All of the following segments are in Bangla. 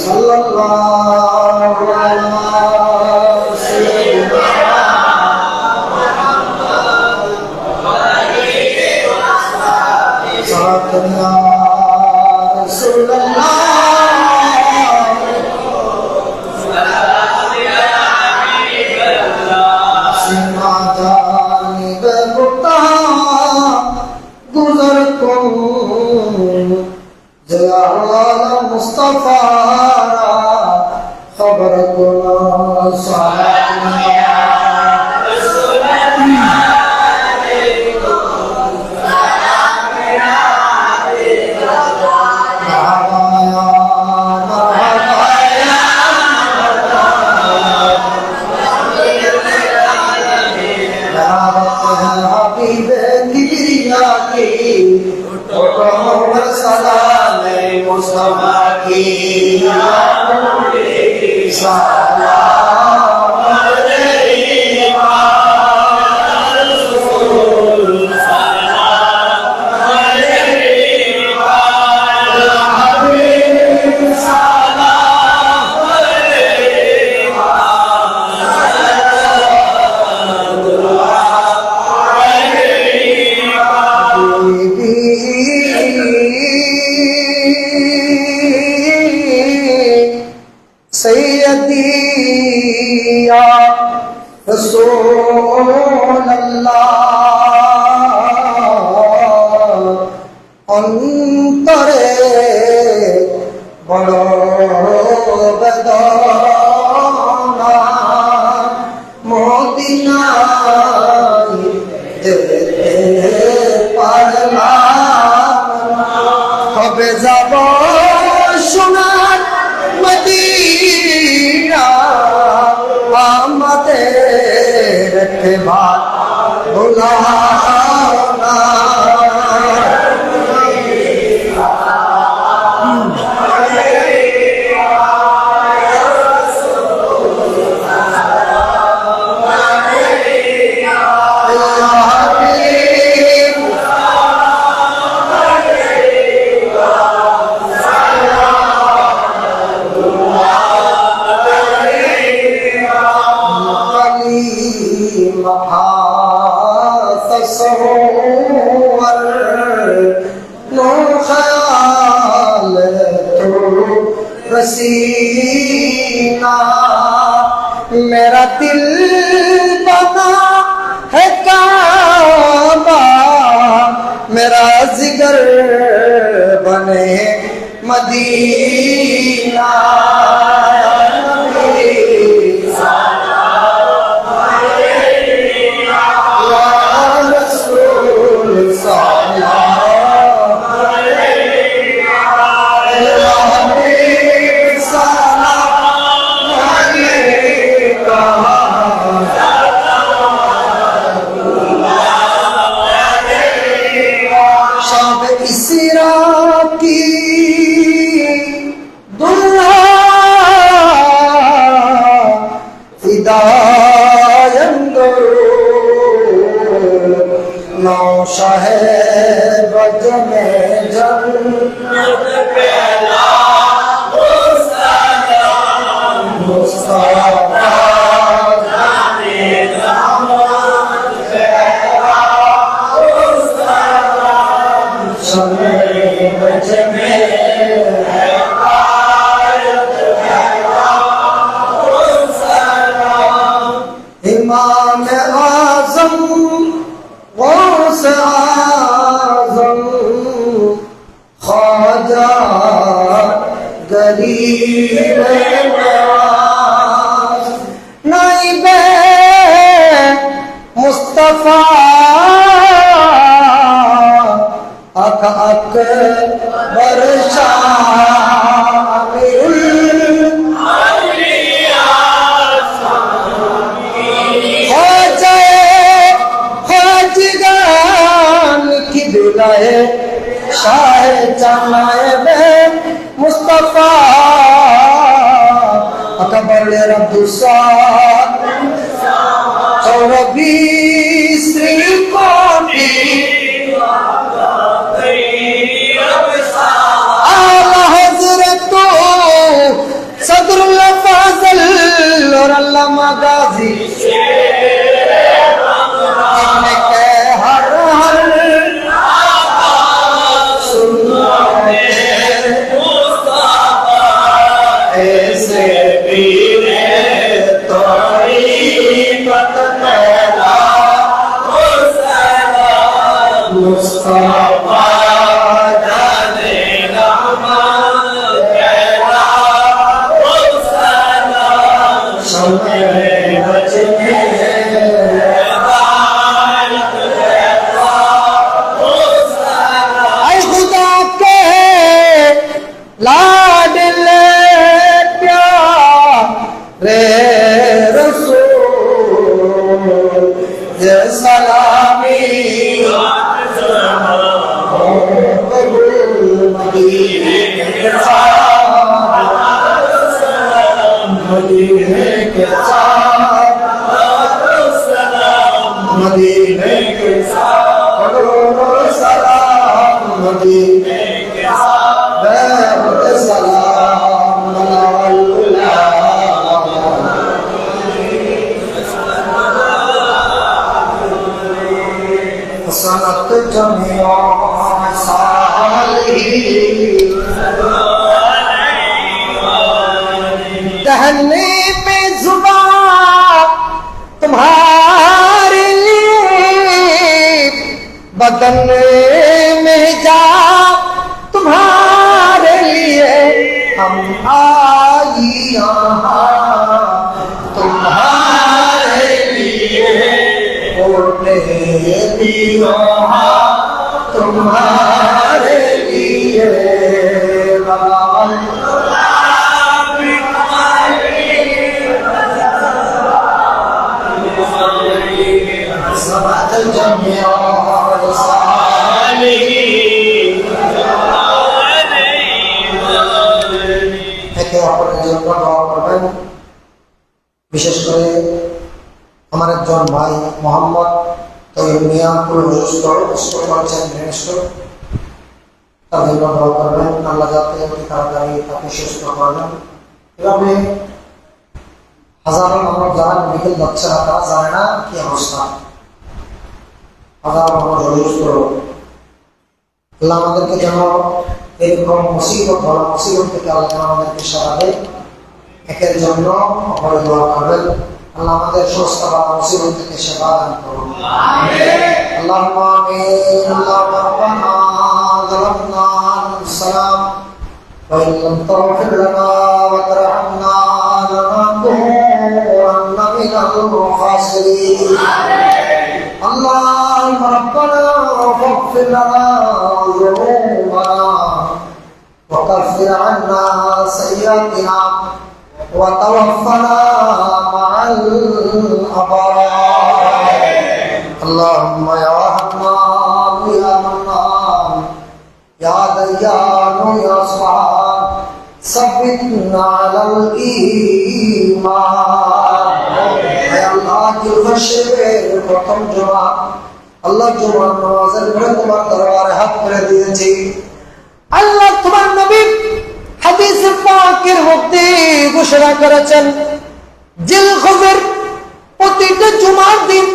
sallallahu alaihi wasallam मुस्तफा खबर को मुस्तफा की सलाम अलैका रसूल सलाम अलैका हबीब सलाम अलैका सैयदी या रसूल अल्लाह अंतरे बड़ो बेदना मोदिना पारला कबे যাব সোনার মদিনা আমাদের এবার ভুলাও না تصور نو خیال تو رسینا میرا دل بنا ہے کعبہ میرا जिगर बने मदीना शाहबज में जन्नत पहला मुस्तफा जाने दामन पहला मुस्तफा शाहबज में इमाम आज़म गौस आज़म ख्वाजा गरीब नवाज नाइबे मुस्तफा अकबर शामिल शाह जमाए मुस्तफा अकबर रब्दुसाद चौरबी श्री कोटि गाजी के हर हर सुन्नते मुस्तफा ऐसे पीरे तरीक़त मेरा मुस्तफा जाने रहमत तेरा समय बचने ऐ खुदा के लाडले प्यारे रसूल ये सलामी मदीने के साथ मदीने के साथ मदीने के साथ सलाम मदीने के साथ सलाम सनत जमिया दहने में जुबान तुम्हारे लिए बदन में जा तुम्हारे लिए हम आई यहाँ तुम्हारे लिए बोलने भी यहाँ तुम्हारे लिए একে অপরের জন্য দোয়া করবেন। বিশেষ করে আমার একজন ভাই মোহাম্মদ তৈরি মিয়া পুরো অসুস্থ করেছেন তার জন্য দোয়া করবেন। আল্লাহ যাতে অতি তাড়াতাড়ি তাকে সুস্থ করবেন। এভাবে হাজারো মানুষ যারা মেডিকেল যাচ্ছে না তারা জানে না কি অবস্থা। হাজারো মানুষ অসুস্থ। আল্লাহ আমাদেরকে যেন এরকম মুসিবত বড় মুসিবত থেকে আল্লাহ যেন আমাদেরকে সরাবে। একের জন্য অপরে দোয়া করবেন। আল্লাহ আমাদের সমস্ত বড় মুসিবত থেকে সেবা দান করুন। আল্লাহুম্মা আমিন। আল্লাহুম্মা রাব্বানা যালামনা আনফুসানা ওয়া ইন লাম তাগফির লানা ওয়া তারহামনা লানাকুনান্না মিনাল খাসিরিন। اللهم ربنا فاغفر لنا ذنوبنا وكفر عنا سيئاتنا وتوفنا مع الأبرار اللهم يا حنان يا منان يا ديان يا سبحان ثبتنا على الإيمان প্রথম জুমা আল্লাহ জুমার নামাজের পরে তোমার দরবারে হাত করে দিয়েছি। আল্লাহ তোমার নবী হাদিসে পাকের মধ্যে ঘোষণা করেছেন জিলহজের প্রতিটা জুমার দিন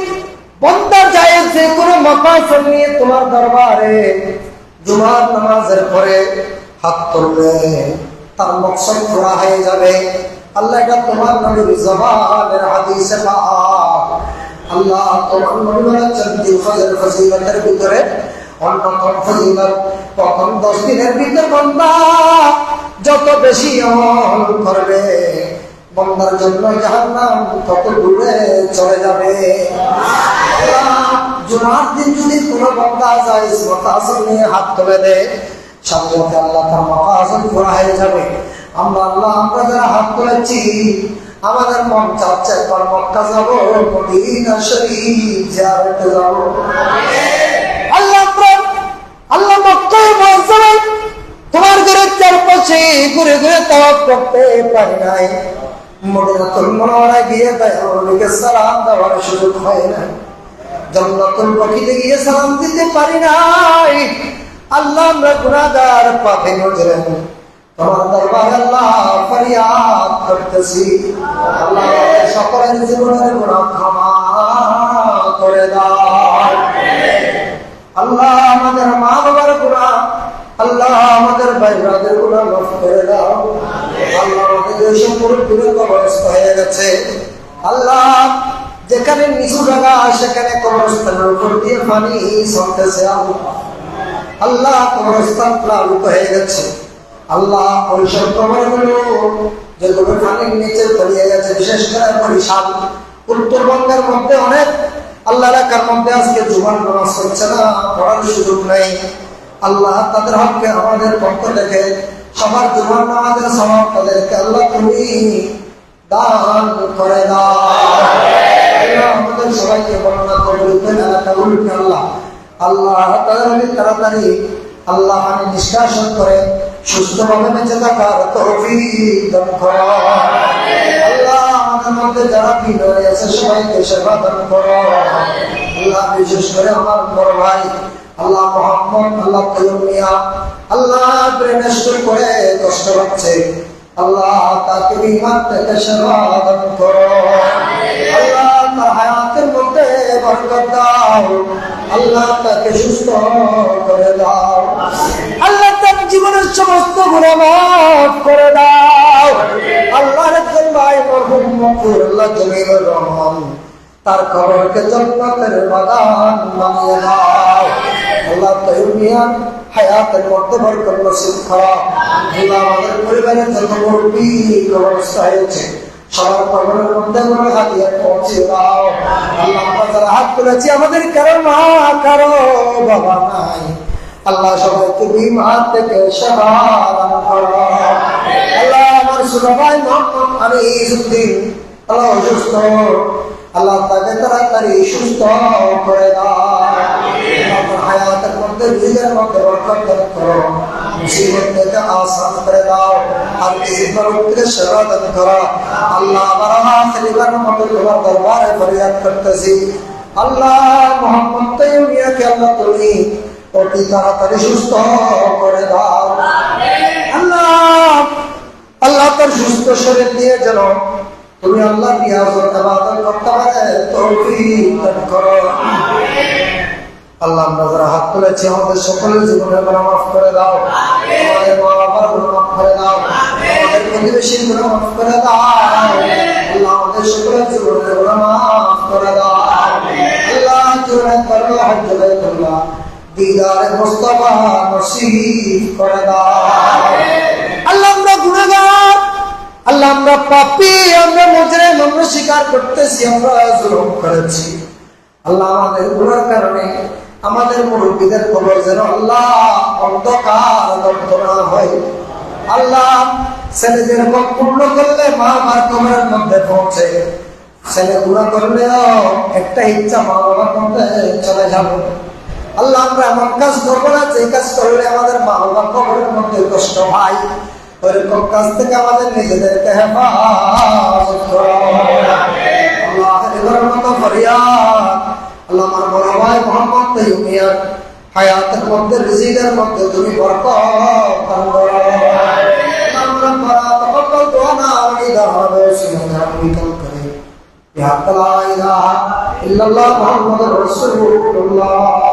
বান্দা যায় যে কোনো মাকাসদ নিয়ে তোমার দরবারে জুমার নামাজের পরে হাত তুলবে তার মকসদ পুরা হয়ে যাবে। আল্লাহ এটা তোমার নবীর জবানের হাদিসে পাক। আল্লাহ তোমার নবী বলেছেন জিলহজের ফজিলতের ভিতরে অন্যতম ফজিলত প্রথম 10 দিনের ভিতর বান্দা যত বেশি আমল করবে বান্দার জন্য জাহান্নাম তত দূরে চলে যাবে। জুমার দিন যদি কোনো বান্দা যায় মাকাসদ নিয়ে হাত তুলে দেয় সাথে সাথে আল্লাহ তার মাকাসদ পুরা হয়ে যাবে। আমরা যারা হাত তুলেছি আমাদের মন চাচ্ছে একবার মক্কা যাবো, মদিনা শরীফ জিয়ারতে যাবো। আল্লাহ মক্কায় মুআজ্জামান তোমার ঘরের চারপাশে ঘুরে ঘুরে তাওয়াফ করতে পারি নাই, মদিনাতুল মুনাওয়ারায় গিয়ে নবীকে সালাম দেওয়ার সুযোগ হয় নাই, জান্নাতুল বাকিতে গিয়ে সালাম দিতে পারি নাই। আল্লাহ আমরা গুনাহগার পাপী মুজরিম তোমার দরবারে আল্লাহ ফরিয়াদ করতেছি। আল্লাহ আমাদের সকলের জীবনের গুনাহ ক্ষমা করে দাও। আল্লাহ আমাদের মা বাবার গুনাহ, আল্লাহ আমাদের ভাই ব্রাদের গুনাহ মাফ করে দাও। আল্লাহ আমাদের যেসব মুরব্বীরা কবরস্থ হয়ে গেছে, আল্লাহ যেখানে নিচু জায়গা সেখানে কবরস্থানের উপর দিয়ে পানি চলতেছে, আল্লাহ কবরস্থান প্লাবিত হয়ে গেছে। আল্লাহ ওইসব কবরগুলো যেগুলো পানির নিচে তলিয়ে গেছে, বিশেষ করে বরিশাল উত্তরবঙ্গের মধ্যে অনেক আল্লাহ এলাকার মধ্যে আজকে জুমার নামাজ হচ্ছে না, পড়ার সুযোগ নেই। আল্লাহ তাদের হককে আমাদের পক্ষ থেকে সবার জুমার নামাজের সওয়াব তাদেরকে আল্লাহ তুমি দান করে দাও। আল্লাহ আমাদের সবাইকে বর্ণনা করবে এলাকাগুলোকে আল্লাহ আল্লাহ তাদের তাড়াতাড়ি আল্লাহ পানি নিষ্কাশন করে সুস্থভাবে বেঁচে থাকার তৌফিক দান করো। আল্লাহ আমাদের মধ্যে যারা বিনয় আছে সবাইকে সেবা দান করো। আল্লাহ বিশেষ করে আমার বড় ভাই আল্লাহ মোহাম্মদ আল্লাহ তৈয়ব মিয়া, আল্লাহ প্রেমেষ্ট করে কষ্ট পাচ্ছে, আল্লাহ তাকে বিমান থেকে সেবা দান করো। আল্লাহ তার হায়াতের মধ্যে বরকত দাও, আল্লাহ তাকে সুস্থ করে দাও, আল্লাহ তার জীবনের সমস্ত গুনাহ মাফ করে দাও। আল্লাহর একজন ভাই মরহুম মকবুল আল্লাহ জমিলুর রহমান, তার কবরকে জান্নাতের বাগান বানিয়ে দাও। আল্লাহ তৈয়ব মিয়া হায়াতের মধ্যে বরকত নসিব করো। আল্লাহ আমাদের পরিবারের যত মুরব্বি কবরস্থ হয়েছে সবার কবরের মধ্যে আমরা হাতিয়া পৌঁছে দাও। আল্লাহ আমরা যারা হাত তুলেছি আমাদের কারো মা কারো বাবা নাই, আল্লাহ সবাইকে বিমার থেকে সেবা দান করো। আল্লাহ আমার ছোট ভাই মোহাম্মদ আনিসউদ্দিন আল্লাহ অসুস্থ, আল্লাহ তাকে তাড়াতাড়ি সুস্থ করে দাও। আপনার হায়াতের মধ্যে রিজিকের মধ্যে বরকত দান করো, মুসিবত থেকে আসান করে দাও, আর ইসলাম থেকে সেবা দান করো। আল্লাহ আমার আখিরিবার মতো তোমার দরবারে ফরিয়াদ করতেছি, আল্লাহ মোহাম্মদ তৈয়ব মিয়াকে আল্লাহ তুমি অতি তাড়াতাড়ি সুস্থ করে দাও। আল্লাহ আল্লাহ তার সুস্থ শরীর দিয়ে যেন তুমি আল্লাহ নিয়াজত ইবাদত করতে পারে তৌফিক দান করো। আল্লাহ আমরা যারা হাত তুলেছি আমাদের সকলের জীবনের গুনাহ মাফ করে দাও, আমাদের মা বাবার গুনাহ মাফ করে দাও, আমাদের প্রতিবেশীর গুনাহ মাফ করে দাও। আল্লাহ আমাদের সকলের জীবনের গুনাহ মাফ করে দাও। আল্লাহ জীবনের করো হজ্জ বাইতুল্লাহ দিদারে মুস্তাফা নসিব করে দাও। আল্লাহ আমরা গুনাহগার, আল্লাহ আমরা পাপী, আমরা মুজরিম, আমরা স্বীকার করতেছি আমরা জুলুম করেছি। আল্লাহ আমাদের গুনার কারণে আমাদের মুরব্বীদের কবর যেন আল্লাহ অন্ধকার দগ্ধ না হয়। আল্লাহ ছেলেদের হক পূর্ণ করলে মা বাবার কবরের মধ্যে পৌঁছে, ছেলে গুনাহ করলেও একটা ইচ্ছা মা বাবার মধ্যে চলে যাবে। আল্লাহ আমরা এমন কাজ করবো না যে কাজ করলে আমাদের মা বাবার কবরের মধ্যে কষ্ট হয়, ওইরকম কাজ থেকে আমাদের নিজেদেরকে হেফাজত করো। আল্লাহ এবার মতো ফরিয়াদ আল্লাহ আমার বড় ভাই মোহাম্মদ তৈয়ব মিয়ার হায়াতের মধ্যে রিজিকের মধ্যে তুমি বরকত দান করো। আমরা বড় তকব্বাল দুআনা ওয়া ইলাহা বিকাল করে ইয়া লা ইলাহা ইল্লাল্লাহ মুহাম্মাদুর রাসূলুল্লাহ।